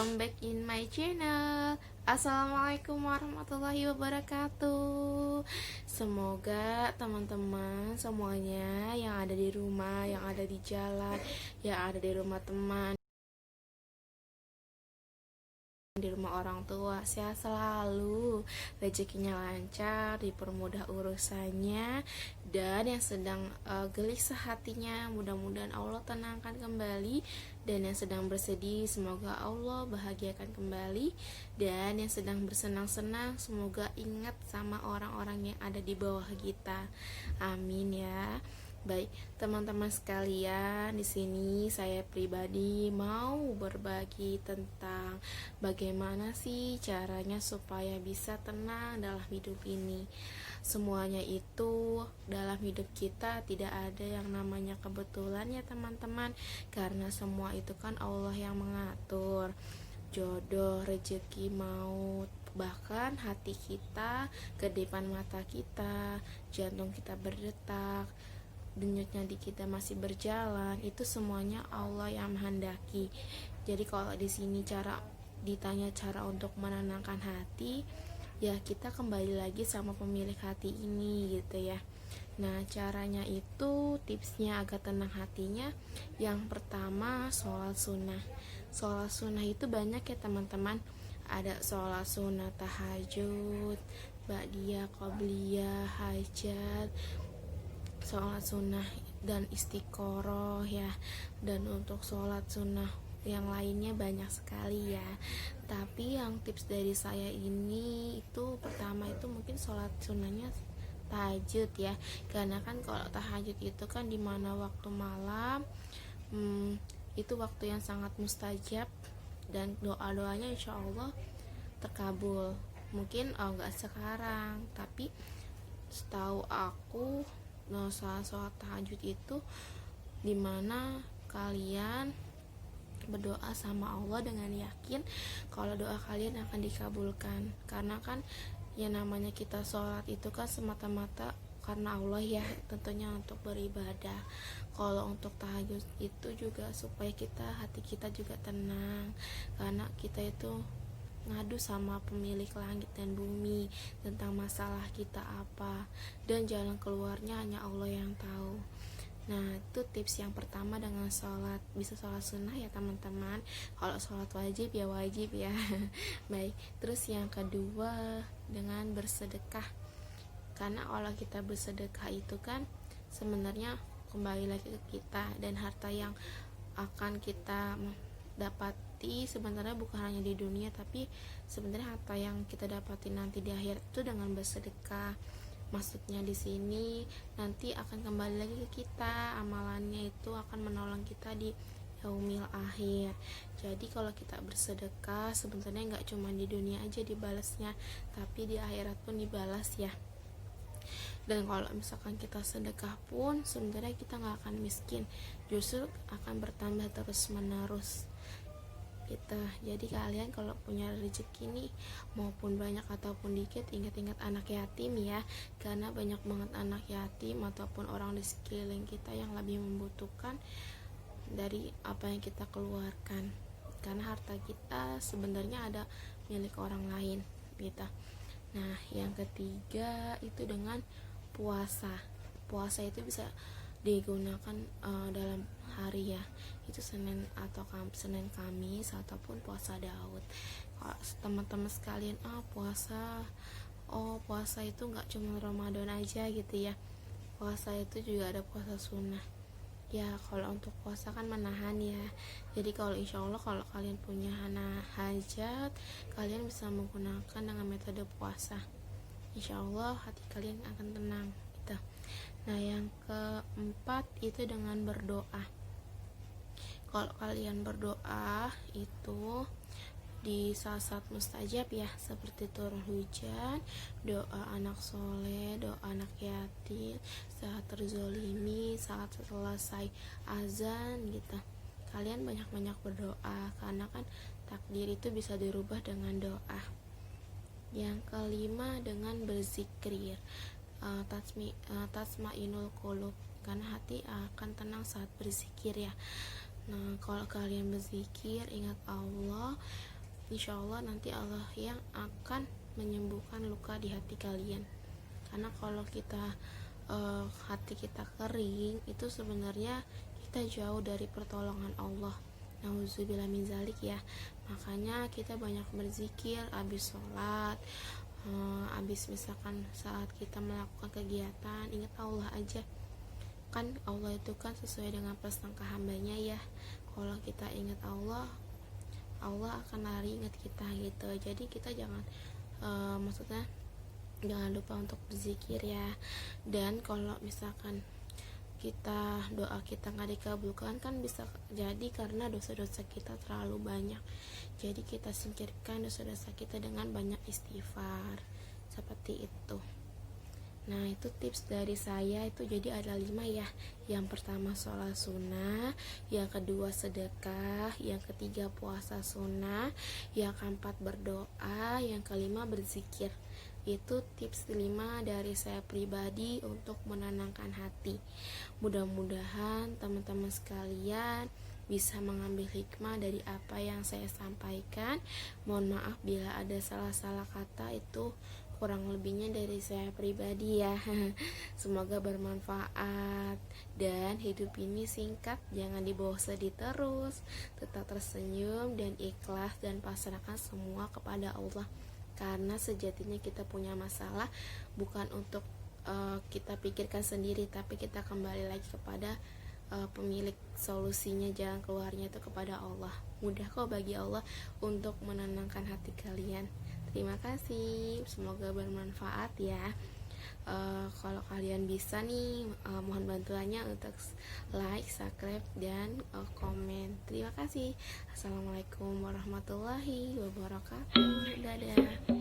welcome back in my channel. Assalamualaikum warahmatullahi wabarakatuh. Semoga teman-teman semuanya yang ada di rumah, yang ada di jalan, yang ada di rumah teman, di rumah orang tua sehat selalu, rezekinya lancar, dipermudah urusannya, dan yang sedang gelisah hatinya mudah-mudahan Allah tenangkan kembali, dan yang sedang bersedih semoga Allah bahagiakan kembali, dan yang sedang bersenang-senang semoga ingat sama orang-orang yang ada di bawah kita. Amin ya. Baik, teman-teman sekalian, di sini saya pribadi mau berbagi tentang bagaimana sih caranya supaya bisa tenang dalam hidup ini. Semuanya itu dalam hidup kita tidak ada yang namanya kebetulan ya teman-teman, karena semua itu kan Allah yang mengatur. Jodoh, rezeki, maut, bahkan hati kita, kedipan mata kita, jantung kita berdetak, denyutnya di kita masih berjalan, itu semuanya Allah yang menghendaki. Jadi kalau di sini ditanya cara untuk menenangkan hati, ya kita kembali lagi sama pemilik hati ini gitu ya. Nah, caranya itu, tipsnya agar tenang hatinya, yang pertama sholat sunnah. Sholat sunnah itu banyak ya teman-teman. Ada sholat sunnah tahajud, ba'diyah, qobliyah, hajat, sholat sunnah dan istiqoroh ya. Dan untuk sholat sunnah yang lainnya banyak sekali ya. Tapi yang tips dari saya ini itu pertama itu mungkin sholat sunnahnya tahajud ya. Karena kan kalau tahajud itu kan dimana waktu malam, itu waktu yang sangat mustajab, dan doa-doanya insya Allah terkabul. Mungkin enggak sekarang, tapi setahu aku sholat tahajud itu dimana kalian berdoa sama Allah dengan yakin kalau doa kalian akan dikabulkan. Karena kan yang namanya kita sholat itu kan semata-mata karena Allah ya, tentunya untuk beribadah. Kalau untuk tahajud itu juga supaya hati kita juga tenang, karena kita itu ngadu sama pemilik langit dan bumi tentang masalah kita apa, dan jalan keluarnya hanya Allah yang tahu. Nah, itu tips yang pertama dengan sholat. Bisa sholat sunnah ya teman-teman. Kalau sholat wajib ya wajib ya. Baik, terus yang kedua dengan bersedekah. Karena kalau kita bersedekah itu kan sebenarnya kembali lagi ke kita, dan harta yang akan kita dapati sebenarnya bukan hanya di dunia, tapi sebenarnya harta yang kita dapati nanti di akhir itu dengan bersedekah. Maksudnya di sini nanti akan kembali lagi ke kita, amalannya itu akan menolong kita di yaumil akhir. Jadi kalau kita bersedekah sebenarnya nggak cuma di dunia aja dibalasnya, tapi di akhirat pun dibalas ya. Dan kalau misalkan kita sedekah pun sebenarnya kita nggak akan miskin, justru akan bertambah terus menerus gitu. Jadi kalian kalau punya rezeki nih, maupun banyak ataupun dikit, ingat-ingat anak yatim ya, karena banyak banget anak yatim ataupun orang di sekeliling kita yang lebih membutuhkan dari apa yang kita keluarkan, karena harta kita sebenarnya ada milik orang lain gitu. Nah, yang ketiga itu dengan puasa. Puasa itu bisa digunakan dalam hari ya, itu Senin atau Senin Kamis ataupun puasa Daud. Kalau teman-teman sekalian puasa itu nggak cuma Ramadan aja gitu ya, puasa itu juga ada puasa sunnah ya. Kalau untuk puasa kan menahan ya, jadi kalau insya Allah kalau kalian punya hajat, kalian bisa menggunakan dengan metode puasa, insya Allah hati kalian akan tenang gitu. Nah, yang keempat itu dengan berdoa. Kalau kalian berdoa itu di saat-saat mustajab ya, seperti turun hujan, doa anak soleh, doa anak yatim, saat terzolimi, saat selesai azan gitu. Kalian banyak-banyak berdoa, karena kan takdir itu bisa dirubah dengan doa. Yang kelima dengan berzikir, tasmainul qulub, karena hati akan tenang saat berzikir ya. Nah, kalau kalian berzikir, ingat Allah, insya Allah nanti Allah yang akan menyembuhkan luka di hati kalian. Karena kalau kita hati kita kering, itu sebenarnya kita jauh dari pertolongan Allah. Nauzubillah min zalik ya. Makanya kita banyak berzikir abis sholat, abis misalkan saat kita melakukan kegiatan, ingat Allah aja. Kan Allah itu kan sesuai dengan prasangka hambanya ya. Kalau kita ingat Allah, Allah akan lari ingat kita gitu. Jadi kita jangan maksudnya jangan lupa untuk berzikir ya. Dan kalau misalkan doa kita nggak dikabulkan, kan bisa jadi karena dosa-dosa kita terlalu banyak. Jadi kita singkirkan dosa-dosa kita dengan banyak istighfar, seperti itu. Nah, itu tips dari saya. Itu jadi ada 5 ya. Yang pertama sholat sunnah, yang kedua sedekah, yang ketiga puasa sunnah, yang keempat berdoa, yang kelima berzikir. Itu tips 5 dari saya pribadi untuk menenangkan hati. Mudah-mudahan teman-teman sekalian bisa mengambil hikmah dari apa yang saya sampaikan. Mohon maaf bila ada salah-salah kata, itu kurang lebihnya dari saya pribadi ya. Semoga bermanfaat. Dan hidup ini singkat, jangan dibawa sedih terus. Tetap tersenyum dan ikhlas, dan pasrahkan semua kepada Allah. Karena sejatinya kita punya masalah bukan untuk kita pikirkan sendiri, tapi kita kembali lagi kepada pemilik solusinya, jalan keluarnya itu kepada Allah. Mudah kok bagi Allah untuk menenangkan hati kalian. Terima kasih, semoga bermanfaat ya. Kalau kalian bisa nih, mohon bantuannya untuk like, subscribe, dan komen. Terima kasih. Assalamualaikum warahmatullahi wabarakatuh. Dadah.